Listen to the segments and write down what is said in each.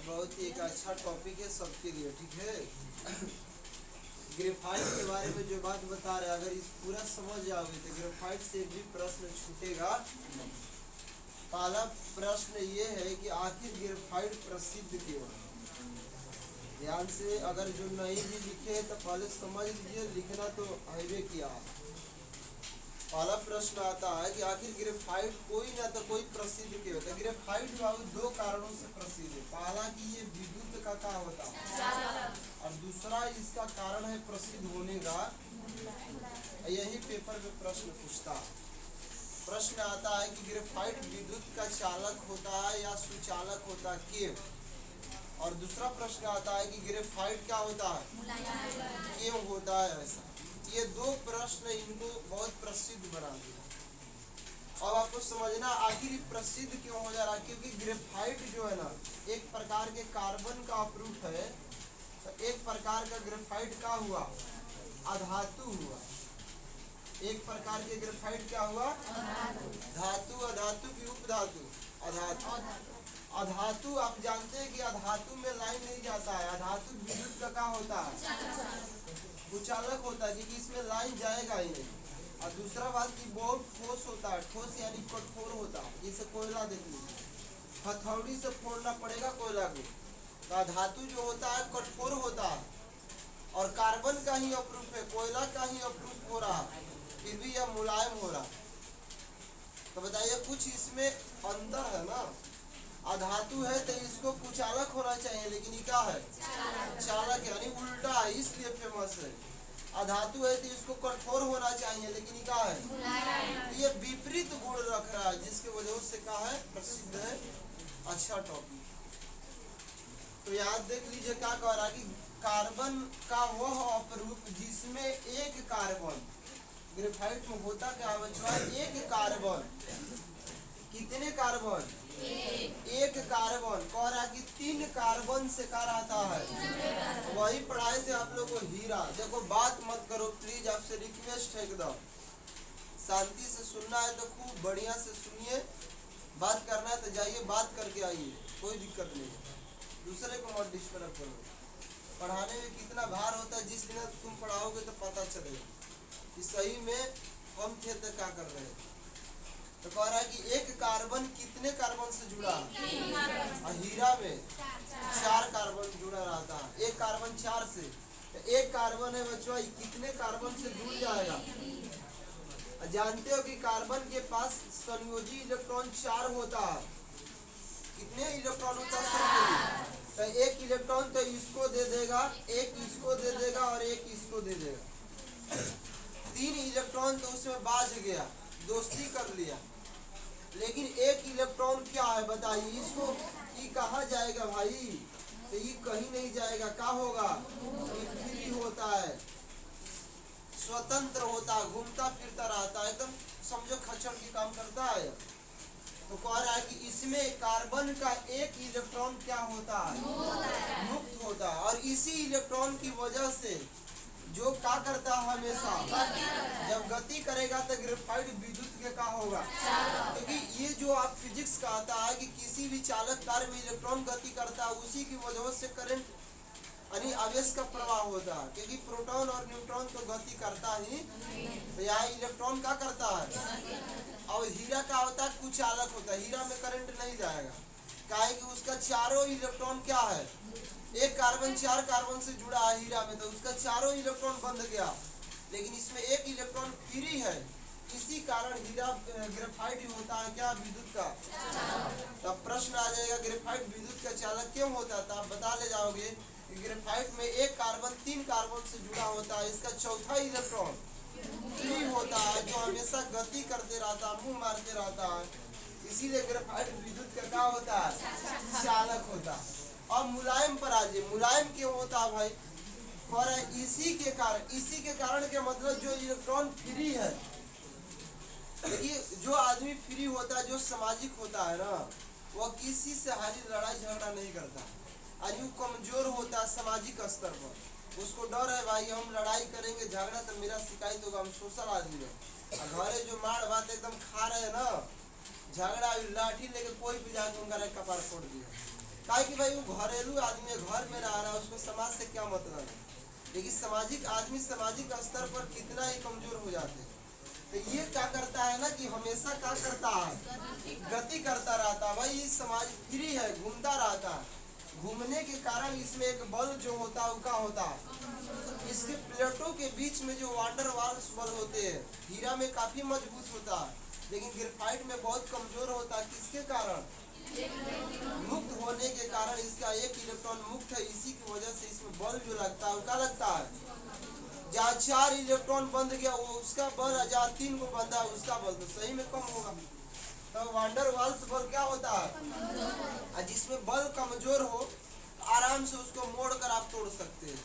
बहुत ही एक अच्छा टॉपिक है सबके लिए, ठीक है। ग्रेफाइट के बारे में जो बात बता रहे हैं, अगर इस पूरा समझ जाओगे तो ग्रेफाइट से भी प्रश्न छूटेगा। पहला प्रश्न ये है कि आखिर ग्रेफाइट प्रसिद्ध क्यों है। ध्यान से, अगर जो नहीं भी लिखे तो पहले समझ लीजिए, लिखना तो हैवे किया। पहला प्रश्न आता है कि आखिर ग्रेफाइट कोई ना तो कोई प्रसिद्ध क्यों होता है। ग्रेफाइट बाबू दो कारणों से प्रसिद्ध है। पहला कि ये विद्युत का क्या होता है, और दूसरा इसका कारण है प्रसिद्ध होने का। यही पेपर में प्रश्न पूछता है। प्रश्न आता है कि ग्रेफाइट विद्युत का चालक होता है या सुचालक होता है, क्यों। और दूसरा प्रश्न आता है कि ग्रेफाइट क्या होता है, क्यों होता है ऐसा। ये दो प्रश्न इनको बहुत प्रसिद्ध बना दिया। अब आपको समझना आखिर प्रसिद्ध क्यों हो जा रहा है, क्योंकि ग्रेफाइट जो है ना एक प्रकार के कार्बन का अपरूप है। तो एक प्रकार का ग्रेफाइट का हुआ, अधातु हुआ। एक प्रकार के ग्रेफाइट क्या हुआ, धातु। अधातु की उपधातु अधातु। अधातु आप जानते हैं कि अधातु में लाइन नहीं जाता है। अधातु विद्युत का क्या होता है, कुचालक होता है, क्योंकि इसमें लाइन जाएगा ही नहीं। और दूसरा बात कि बहुत ठोस होता है। ठोस यानी कठोर होता है। जैसे कोयला देख लीजिए, हथौड़ी से फोड़ना पड़ेगा कोयला को। तो धातु जो होता है कठोर होता है, और कार्बन का ही अपरूप है, कोयला का ही अपरूप हो रहा, फिर भी यह मुलायम हो रहा। तो बताइए कुछ इसमें अंतर है ना। अधातु है तो इसको कुचालक होना चाहिए, लेकिन ये क्या है, चालक, यानी उल्टा है, इसलिए फेमस है। अधातु है तो इसको कठोर होना चाहिए, लेकिन ये क्या है, ये विपरीत गुण रख रहा है, जिसके वजह से क्या है, प्रसिद्ध है। अच्छा टॉपिक। तो याद देख लीजिए क्या कह रहा है कि कार्बन का वह अपरूप जिसमें एक कार्बन, ग्रेफाइट में होता क्या बच्चों, एक कार्बन। कितने कार्बन, एक कार्बन। कह रहा कि 3 कार्बन से क्या रहता है, वही पढ़ाए थे आप लोग को हीरा। देखो बात मत करो प्लीज, आपसे रिक्वेस्ट है एकदम शांति से सुनना है तो खूब बढ़िया से सुनिए। बात करना है तो जाइए बात करके आइए, कोई दिक्कत नहीं है। दूसरे को मत डिस्टर्ब करो। पढ़ाने में कितना भार होता है, जिस दिन तुम पढ़ाओगे तो पता चलेगा कि सही में हम थे तो क्या कर रहे हैं। तो कह रहा है कि एक कार्बन कितने कार्बन से जुड़ा है, और हीरा में 4 कार्बन जुड़ा रहता है। एक कार्बन 4 से, तो एक कार्बन है बच्चों, कितने कार्बन से जुड़ जाएगा। जानते हो कि कार्बन के पास संयोजी इलेक्ट्रॉन 4 होता है। कितने इलेक्ट्रॉन होता है संयोजी, तो एक इलेक्ट्रॉन तो इसको दे देगा, एक इसको दे देगा, और एक इसको दे देगा। 3 इलेक्ट्रॉन तो उसमें बाज गया, दोस्ती कर लिया। लेकिन एक इलेक्ट्रॉन क्या है बताइए, इसको ये कहाँ जाएगा भाई, तो ये कहीं नहीं जाएगा। क्या होगा, ये फ्री होता है, स्वतंत्र होता है, घूमता फिरता रहता है, एकदम समझो खच्चर की काम करता है। तो कह रहा है कि इसमें कार्बन का एक इलेक्ट्रॉन क्या होता है, मुक्त होता है। और इसी इलेक्ट्रॉन की वजह से जो क्या करता है, हमेशा जब गति करेगा तो ग्रेफाइट विद्युत के क्या होगा, क्योंकि ये जो आप फिजिक्स का आता है कि किसी भी चालक तार में इलेक्ट्रॉन गति करता है, उसी की वजह से करंट यानी आवेश का प्रवाह होता है। क्योंकि प्रोटॉन और न्यूट्रॉन तो गति करता ही, तो यहाँ इलेक्ट्रॉन क्या करता है। और हीरा का होता है कुचालक होता है, हीरा में करंट नहीं जाएगा, काहे कि उसका चारों इलेक्ट्रॉन क्या है, एक कार्बन 4 कार्बन से जुड़ा है हीरा में, तो उसका चारों इलेक्ट्रॉन बंद गया। लेकिन इसमें एक इलेक्ट्रॉन फ्री है, इसी कारण हीरा ग्रेफाइट होता है क्या, विद्युत का। तब प्रश्न आ जाएगा ग्रेफाइट विद्युत का चालक क्यों होता है, तो आप बता ले जाओगे कि ग्रेफाइट में एक कार्बन 3 कार्बन से जुड़ा होता है, इसका चौथा इलेक्ट्रॉन फ्री होता है, जो हमेशा गति करते रहता है, मुंह मारते रहता है, इसीलिए ग्रेफाइट विद्युत का क्या होता है, चालक होता है। अब मुलायम पर आ जाइए, मुलायम क्यों होता है भाई, और इसी के कारण के मतलब जो इलेक्ट्रॉन फ्री है। देखिए जो आदमी फ्री होता है, जो सामाजिक होता है ना, वह किसी से हारी लड़ाई झगड़ा नहीं करता। आज वो कमजोर होता है सामाजिक स्तर पर, उसको डर है भाई हम लड़ाई करेंगे झगड़ा तो मेरा शिकायत होगा, हम सोशल आदमी है। घरे जो मार भात एकदम खा रहे हैं ना, झगड़ा लाठी लेके कोई भी जाके उनका कपार फोड़ दिया। काहे कि भाई वो घरेलू आदमी है, घर में रह रहा है, उसको समाज से क्या मतलब है। लेकिन सामाजिक आदमी सामाजिक स्तर पर कितना ही कमजोर हो जाते हैं। तो ये क्या करता है ना कि हमेशा क्या करता है, गति करता रहता है। भाई इस समाज फ्री है, घूमता रहता है। घूमने के कारण इसमें एक बल जो होता है वो क्या होता है, इसके प्लेटों के बीच में जो वांडर वाल्स बल होते हैं, हीरा में काफी मजबूत होता है लेकिन ग्रेफाइट में बहुत कमजोर होता है। किसके कारण, मुक्त होने के कारण। इसका एक इलेक्ट्रॉन मुक्त है, इसी की वजह से इसमें बल जो लगता है वो क्या लगता है, जहाँ 4 इलेक्ट्रॉन बंध गया वो उसका बल, जहाँ 3 को बंधा उसका बल तो सही में कम होगा। तो वांडर वाल्स बल क्या होता है, जिसमें बल कमजोर हो आराम से उसको मोड़ कर आप तोड़ सकते हैं।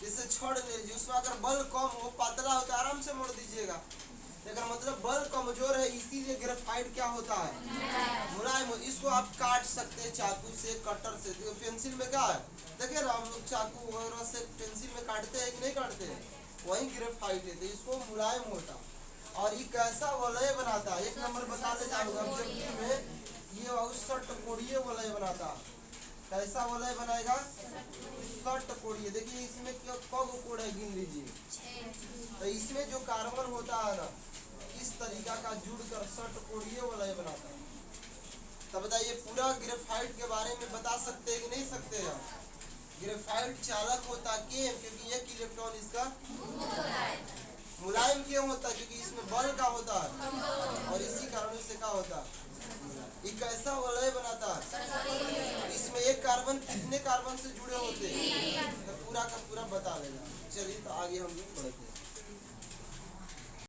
जैसे छड़ ले लीजिए, उसमें अगर बल कम हो, पतला हो तो आराम से मोड़ दीजिएगा। लेकिन मतलब बल कमजोर है, इसीलिए ग्रेफाइट क्या होता है, मुलायम। इसको आप काट सकते हैं चाकू से, कटर से। पेंसिल में क्या है, देखिए ना हम लोग चाकू वगैरह से पेंसिल में काटते हैं कि नहीं काटते हैं, वही ग्रेफाइट है। तो इसको मुलायम होता है। और ये कैसा वलय बनाता है, एक नंबर बता देता हूँ में, ये षटकोणीय वलय बनाता है। कैसा वलय बनाएगा, षटकोणीय। देखिए इसमें कब कोण है गिन लीजिए। तो इसमें जो कार्बन होता है ना, इस तरीका का जुड़कर षटकोणीय वलय बनाता है। तब बताइए पूरा ग्रेफाइट के बारे में बता सकते हैं कि नहीं सकते हैं। ग्रेफाइट चालक होता क्यों, क्योंकि एक इलेक्ट्रॉन इसका मुलायम क्यों होता है, क्योंकि इसमें बल का होता है और इसी कारण से क्या होता है, ये कैसा वलय बनाता है। इसमें एक कार्बन कितने कार्बन से जुड़े होते हैं, तो पूरा का पूरा बता देगा। चलिए तो आगे हम लोग बढ़ते हैं।